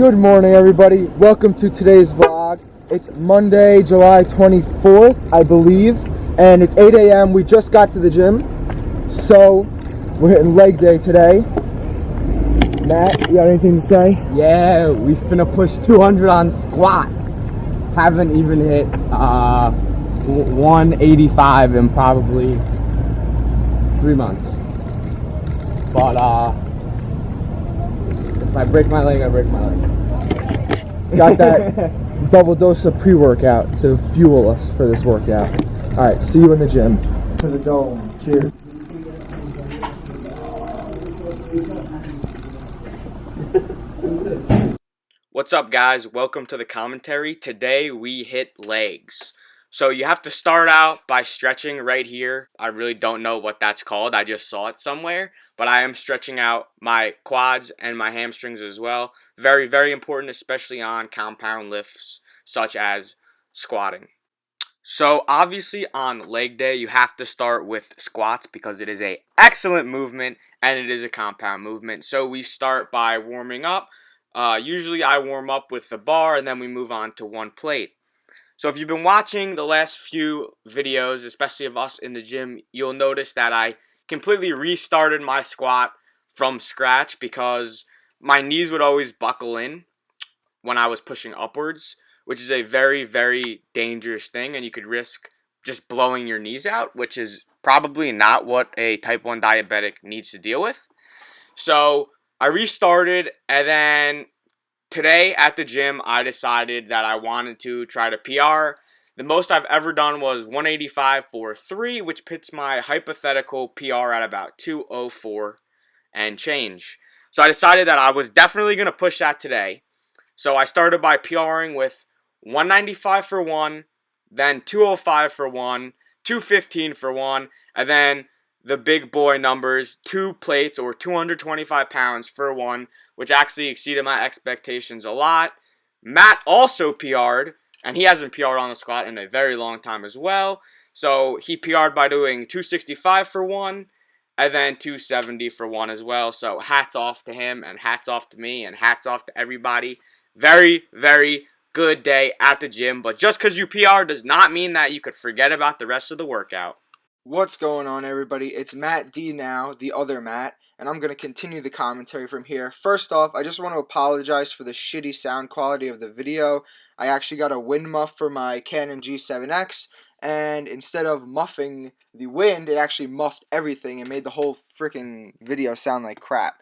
Good morning, everybody. Welcome to today's vlog. It's Monday, July 24th, I believe, and it's 8 a.m. We just got to the gym, so we're hitting leg day today. Matt, you got anything to say? Yeah, we finna push 200 on squat. Haven't even hit 185 in probably 3 months. But if I break my leg, I break my leg. Got that double dose of pre-workout to fuel us for this workout. Alright, see you in the gym. To the dome. Cheers. What's up, guys? Welcome to the commentary. Today we hit legs. So you have to start out by stretching right here. I really don't know what that's called. I just saw it somewhere. But I am stretching out my quads and my hamstrings as well. Very, very important, especially on compound lifts such as squatting. So obviously on leg day, you have to start with squats because it is an excellent movement and it is a compound movement. So we start by warming up. Usually I warm up with the bar and then we move on to one plate. So if you've been watching the last few videos, especially of us in the gym, you'll notice that I completely restarted my squat from scratch because my knees would always buckle in when I was pushing upwards, which is a very, very dangerous thing, and you could risk just blowing your knees out, which is probably not what a type 1 diabetic needs to deal with. So I restarted, and then today at the gym, I decided that I wanted to try to PR. The most I've ever done was 185 for 3, which puts my hypothetical PR at about 204 and change. So I decided that I was definitely going to push that today. So I started by PRing with 195 for 1, then 205 for 1, 215 for 1, and then the big boy numbers, 2 plates or 225 pounds for 1, which actually exceeded my expectations a lot. Matt also PR'd, and he hasn't PR'd on the squat in a very long time as well. So he PR'd by doing 265 for 1, and then 270 for 1 as well. So hats off to him, and hats off to me, and hats off to everybody. Very, very good day at the gym. But just because you PR does not mean that you could forget about the rest of the workout. What's going on, everybody? It's Matt D now, the other Matt, and I'm going to continue the commentary from here. First off, I just want to apologize for the shitty sound quality of the video. I actually got a wind muff for my Canon G7X, and instead of muffing the wind, it actually muffed everything and made the whole freaking video sound like crap.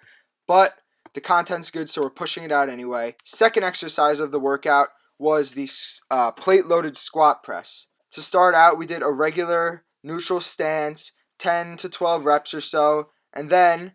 But the content's good, so we're pushing it out anyway. Second exercise of the workout was the plate-loaded squat press. To start out, we did a regular neutral stance, 10 to 12 reps or so, and then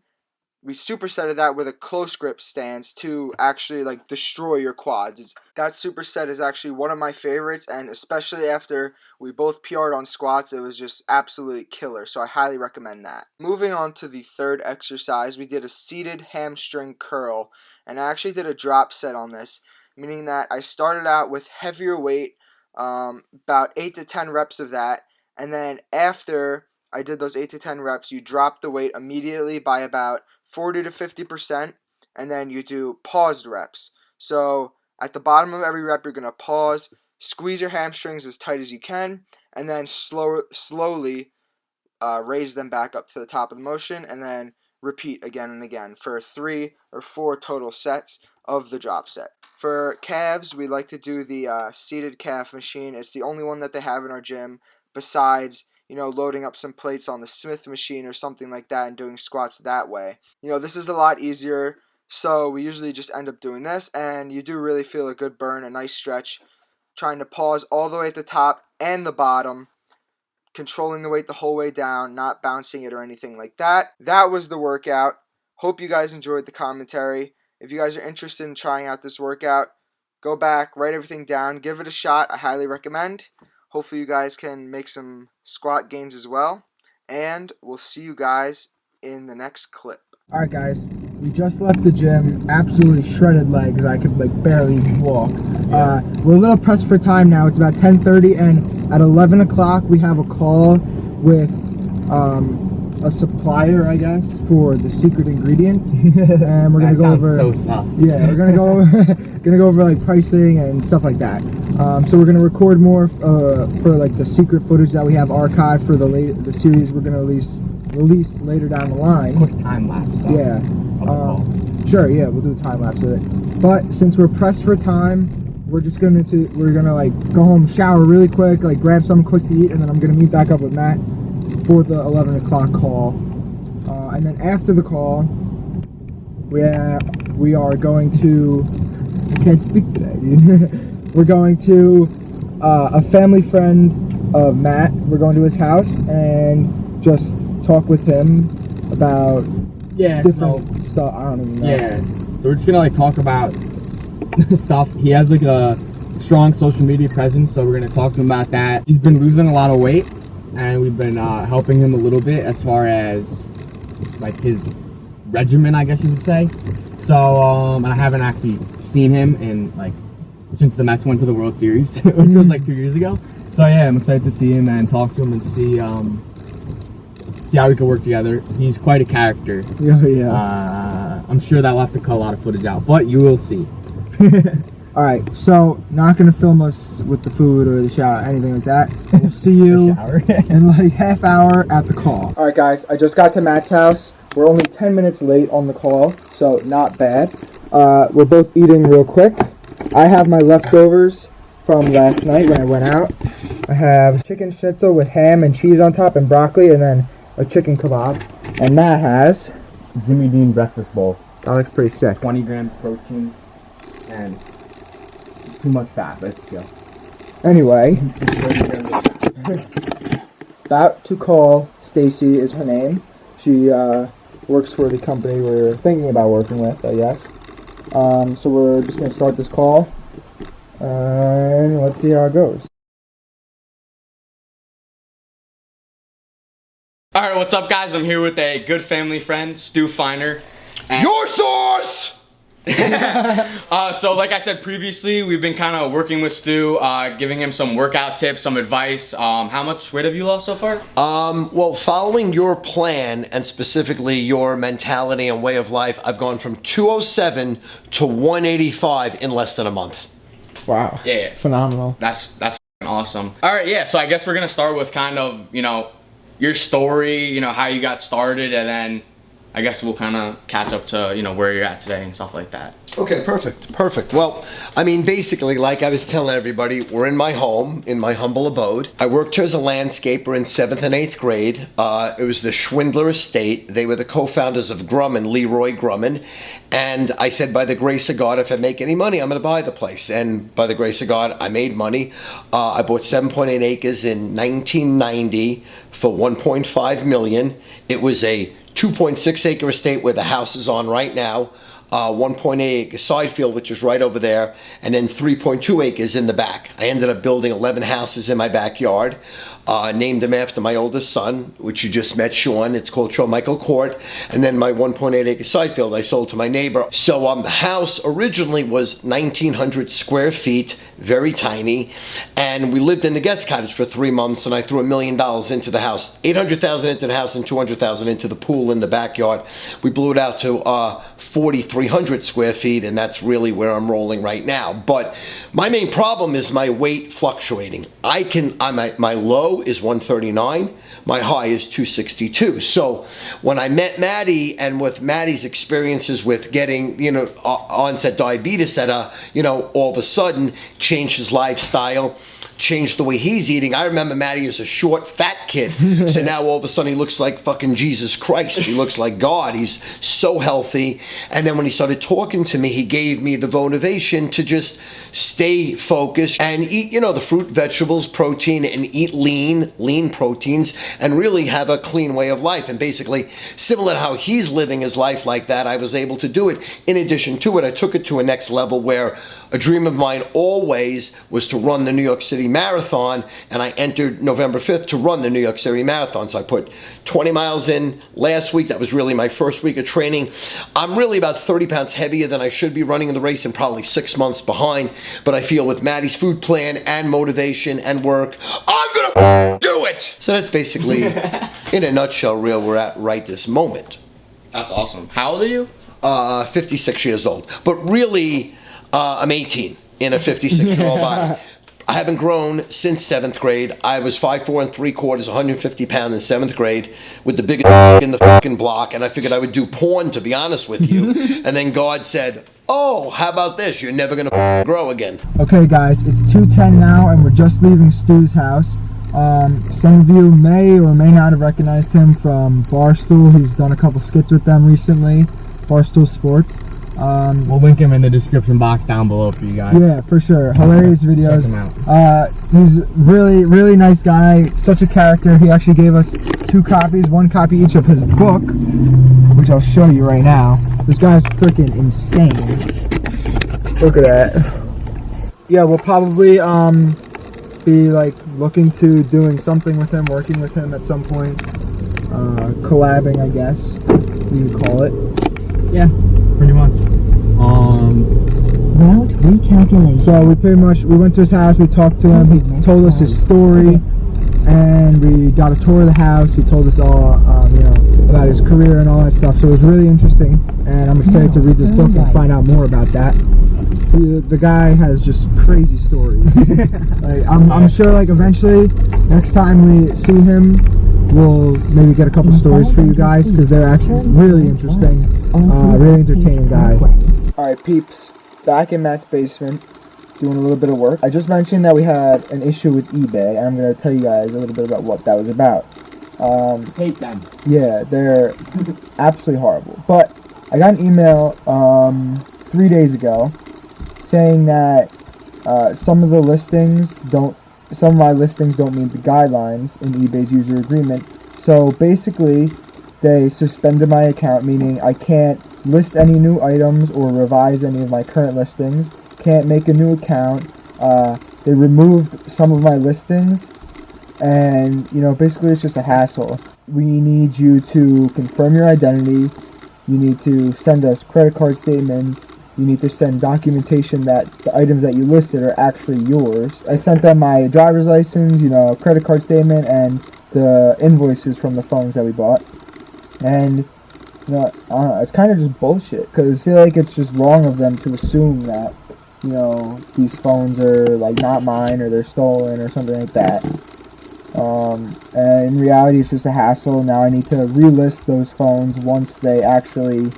we supersetted that with a close grip stance to actually like destroy your quads. That superset is actually one of my favorites, and especially after we both PR'd on squats, it was just absolutely killer, so I highly recommend that. Moving on to the third exercise, we did a seated hamstring curl, and I actually did a drop set on this, meaning that I started out with heavier weight, about 8 to 10 reps of that, and then after I did those 8 to 10 reps, you drop the weight immediately by about 40 to 50%, and then you do paused reps. So at the bottom of every rep, you're going to pause, squeeze your hamstrings as tight as you can, and then slowly raise them back up to the top of the motion, and then repeat again and again for 3 or 4 total sets of the drop set. For calves, we like to do the seated calf machine. It's the only one that they have in our gym, besides, you know, loading up some plates on the Smith machine or something like that and doing squats that way. You know, this is a lot easier, so we usually just end up doing this, and you do really feel a good burn, a nice stretch, trying to pause all the way at the top and the bottom, controlling the weight the whole way down, not bouncing it or anything like that. That was the workout. Hope you guys enjoyed the commentary. If you guys are interested in trying out this workout, go back, write everything down, give it a shot. I highly recommend. Hopefully you guys can make some squat gains as well. And we'll see you guys in the next clip. Alright guys, we just left the gym, absolutely shredded legs. I could like barely walk. We're a little pressed for time now. It's about 10:30, and at 11 o'clock we have a call with a supplier, I guess, for the secret ingredient. And we're gonna go over. So sus. Yeah, we're gonna go over gonna go over like pricing and stuff like that. So we're gonna record more for like the secret footage that we have archived for the series we're gonna release later down the line. Quick time lapse. Yeah. Sure. Yeah, we'll do a time lapse of it. But since we're pressed for time, we're gonna like go home, shower really quick, like grab something quick to eat, and then I'm gonna meet back up with Matt for the 11 o'clock call. And then after the call, we are going to. I can't speak today, dude. We're going to a family friend of Matt. We're going to his house and just talk with him about different stuff. I don't even know. Yeah, so we're just gonna like talk about stuff. He has like a strong social media presence, so we're gonna talk to him about that. He's been losing a lot of weight, and we've been helping him a little bit as far as like his regimen, I guess you could say. So I haven't actually seen him in like since the Mets went to the World Series, which was like 2 years ago. So yeah, I'm excited to see him and talk to him and see how we can work together. He's quite a character. Yeah. I'm sure that will have to cut a lot of footage out, but you will see. Alright, so not gonna film us with the food or the shower, anything like that. We'll see you in like half hour at the call. Alright guys, I just got to Matt's house. We're only 10 minutes late on the call, so not bad. We're both eating real quick. I have my leftovers from last night when I went out. I have chicken schnitzel with ham and cheese on top and broccoli, and then a chicken kebab. And Matt has Jimmy Dean breakfast bowl. that looks pretty sick. 20 grams protein and too much fat. Let's go. Anyway, about to call Stacy is her name. She works for the company we're thinking about working with, I guess. So we're just gonna start this call, and let's see how it goes. Alright, what's up guys? I'm here with a good family friend, Stu Feiner. Your source! So like I said previously, we've been kind of working with Stu, giving him some workout tips, some advice. How much weight have you lost so far? Well, following your plan and specifically your mentality and way of life, I've gone from 207 to 185 in less than a month. Wow. Yeah. Phenomenal. That's awesome. Alright, yeah, so I guess we're gonna start with kind of, your story, how you got started, and then I guess we'll kind of catch up to, where you're at today and stuff like that. Okay, perfect. Well, I mean, basically, like I was telling everybody, we're in my home, in my humble abode. I worked here as a landscaper in 7th and 8th grade. It was the Schwindler Estate. They were the co-founders of Grumman, Leroy Grumman. And I said, by the grace of God, if I make any money, I'm going to buy the place. And by the grace of God, I made money. I bought 7.8 acres in 1990 for $1.5 million. It was a 2.6 acre estate where the house is on right now, 1.8 acre side field, which is right over there, and then 3.2 acres in the back. I ended up building 11 houses in my backyard, named them after my oldest son, which you just met, Sean. It's called Shawn Michael Court. And then my 1.8 acre side field I sold to my neighbor. So the house originally was 1,900 square feet, very tiny, and we lived in the guest cottage for 3 months, and I threw $1 million into the house, $800,000 into the house and $200,000 into the pool in the backyard. We blew it out to 4,300 square feet, and that's really where I'm rolling right now. But my main problem is my weight fluctuating. My low is 139, my high is 262. So when I met Maddie, and with Maddie's experiences with getting, onset diabetes that, all of a sudden changed his lifestyle, changed the way he's eating. I remember Maddie as a short, fat kid. So now all of a sudden he looks like fucking Jesus Christ. He looks like God. He's so healthy. And then when he started talking to me, he gave me the motivation to just stay focused and eat, the fruit, vegetables, protein, and eat lean proteins, and really have a clean way of life. And basically, similar to how he's living his life like that, I was able to do it. In addition to it, I took it to a next level where a dream of mine always was to run the New York City Marathon, and I entered November 5th to run the New York City Marathon. So I put 20 miles in last week. That was really my first week of training. I'm really about 30 pounds heavier than I should be running in the race, and probably 6 months behind. But I feel with Maddie's food plan and motivation and work, I'm gonna do it! So that's basically, in a nutshell, where we're at right this moment. That's awesome. How old are you? 56 years old. But really, I'm 18 in a 56-year-old body. I haven't grown since 7th grade. I was 5'4" 3/4", 150 pounds in 7th grade with the biggest in the fucking block, and I figured I would do porn, to be honest with you. And then God said, oh, how about this? You're never gonna grow again. Okay guys, it's 2:10 now and we're just leaving Stu's house. Some of you may or may not have recognized him from Barstool. He's done a couple skits with them recently, Barstool Sports. We'll link him in the description box down below for you guys. Yeah, for sure. Hilarious videos. Check him out. He's really, really nice guy. Such a character. He actually gave us 2 copies, 1 copy each of his book, which I'll show you right now. This guy's freaking insane. Look at that. Yeah, we'll probably be like looking to doing something with him, working with him at some point. Collabing, I guess you could call it. Yeah, pretty much. Route recalculation. So we went to his house, we talked to him, he told us his story, and we got a tour of the house. He told us all, about his career and all that stuff. So it was really interesting, and I'm excited to read this book and find out more about that. The guy has just crazy stories. Like, I'm sure, like, eventually, next time we see him, we'll maybe get a couple stories for you guys, because they're actually really interesting, really entertaining guy. Alright peeps, back in Matt's basement, doing a little bit of work. I just mentioned that we had an issue with eBay, and I'm going to tell you guys a little bit about what that was about. Hate them. Yeah, they're absolutely horrible. But I got an email 3 days ago saying that some of my listings don't meet the guidelines in eBay's user agreement. So basically, they suspended my account, meaning I can't list any new items or revise any of my current listings. Can't make a new account. They removed some of my listings, and basically it's just a hassle. We need you to confirm your identity. You need to send us credit card statements. You need to send documentation that the items that you listed are actually yours. I sent them my driver's license, credit card statement, and the invoices from the phones that we bought. And, I don't know, it's kind of just bullshit, because I feel like it's just wrong of them to assume that, these phones are, like, not mine, or they're stolen, or something like that. And in reality, it's just a hassle. Now I need to relist those phones once they actually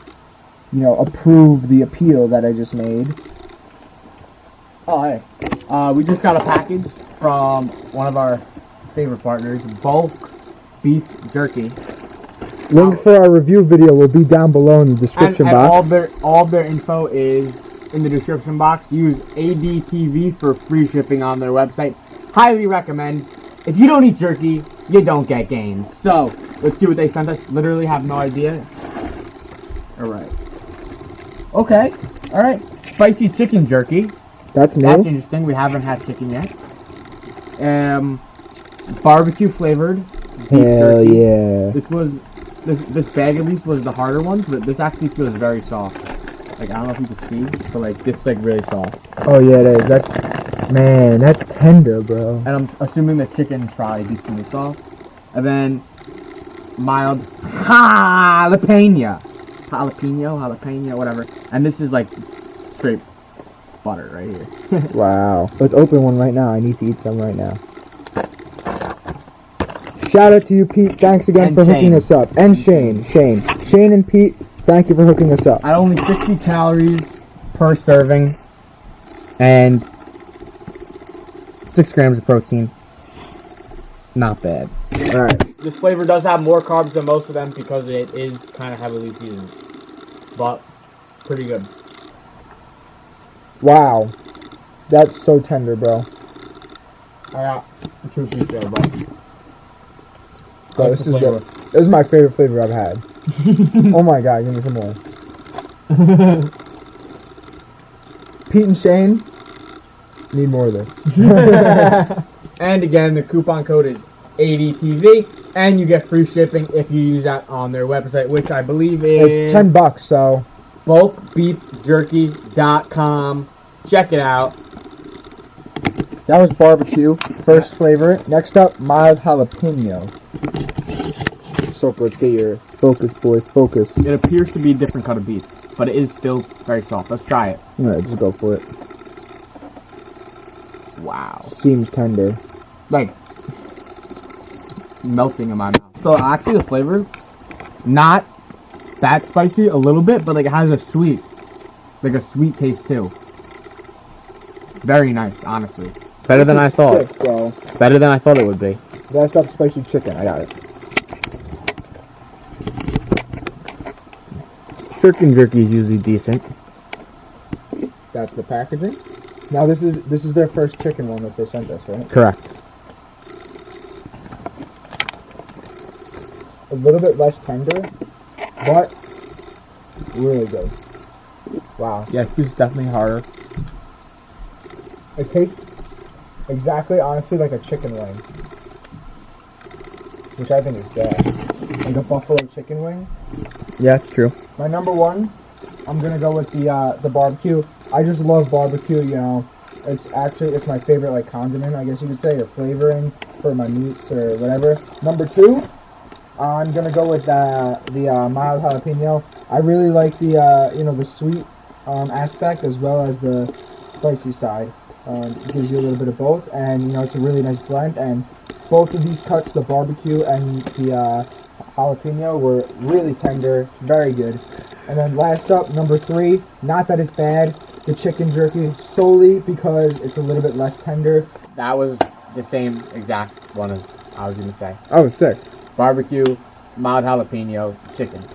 approve the appeal that I just made. Oh, hey. We just got a package from one of our favorite partners, Bulk Beef Jerky. Link for our review video will be down below in the description box. All of their info is in the description box. Use ADTV for free shipping on their website. Highly recommend. If you don't eat jerky, you don't get gains. So, let's see what they sent us. Literally have no idea. Alright. Okay. Alright. Spicy chicken jerky. That's new. That's interesting. We haven't had chicken yet. Barbecue flavored beef Hell jerky. yeah. This bag at least was the harder ones, but this actually feels very soft. Like, I don't know if you can see, but like this is like really soft. Oh yeah, it is. That's tender, bro. And I'm assuming the chicken's probably decently soft. And then mild jalapeno, whatever. And this is like straight butter right here. Wow. Let's open one right now. I need to eat some right now. Shout out to you, Pete. Thanks again for hooking us up. And Shane and Pete, thank you for hooking us up. At only 60 calories per serving and 6 grams of protein. Not bad. Alright. This flavor does have more carbs than most of them because it is kind of heavily seasoned. But pretty good. Wow. That's so tender, bro. I got a 2 piece there, bro. Bro, this is good. This is my favorite flavor I've had. Oh my god, give me some more. Pete and Shane need more of this. And again, the coupon code is ADTV, and you get free shipping if you use that on their website, which I believe is It's $10, so bulkbeefjerky.com. Check it out. that was barbecue. First flavor. Next up, mild jalapeno. So let's get your focus, boy, focus. It appears to be a different cut of beef. but it is still very soft. Let's try it. Alright, just go for it. Wow. Seems tender. Like, melting in my mouth. So actually the flavor, not that spicy, a little bit, but like it has a sweet taste too. Very nice, honestly. Better than I thought. Sick, bro. Better than I thought it would be. Last up, spicy chicken. I got it. Chicken jerky is usually decent. That's the packaging. Now this is their first chicken one that they sent us, right? Correct. A little bit less tender, but really good. Wow. Yeah, it's definitely harder. It tastes exactly, honestly, like a chicken wing, which I think is bad. Like a buffalo chicken wing. Yeah, it's true. My number one, I'm gonna go with the barbecue. I just love barbecue. You know, it's my favorite like condiment, I guess you could say, or flavoring for my meats or whatever. Number two, I'm gonna go with the mild jalapeno. I really like the the sweet aspect as well as the spicy side. It gives you a little bit of both, and it's a really nice blend. And both of these cuts, the barbecue and the jalapeno, were really tender, very good. And then last up, number three, not that it's bad, the chicken jerky, solely because it's a little bit less tender. That was the same exact one as I was gonna say. Oh, sick. Barbecue, mild jalapeno, chicken.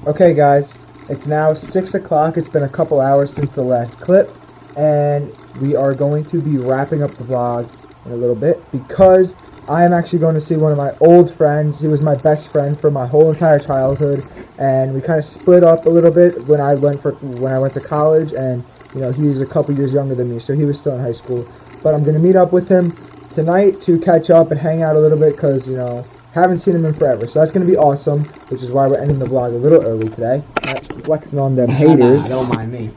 Okay, guys, it's now 6 o'clock. It's been a couple hours since the last clip, and we are going to be wrapping up the vlog in a little bit because I am actually going to see one of my old friends. He was my best friend for my whole entire childhood, and we kind of split up a little bit when I went to college, and he's a couple years younger than me, so he was still in high school. But I'm going to meet up with him tonight to catch up and hang out a little bit because haven't seen him in forever, so that's going to be awesome, which is why we're ending the vlog a little early today. Not flexing on them haters. Nah, don't mind me.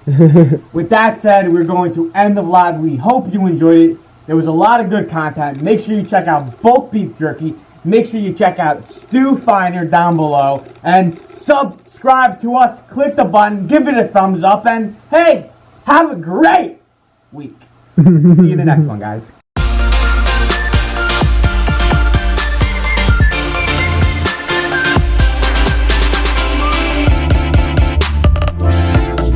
With that said, we're going to end the vlog. We hope you enjoyed it. There was a lot of good content. Make sure you check out Bulk Beef Jerky. Make sure you check out Stu Feiner down below. And subscribe to us. Click the button. Give it a thumbs up. And hey, have a great week. See you in the next one, guys.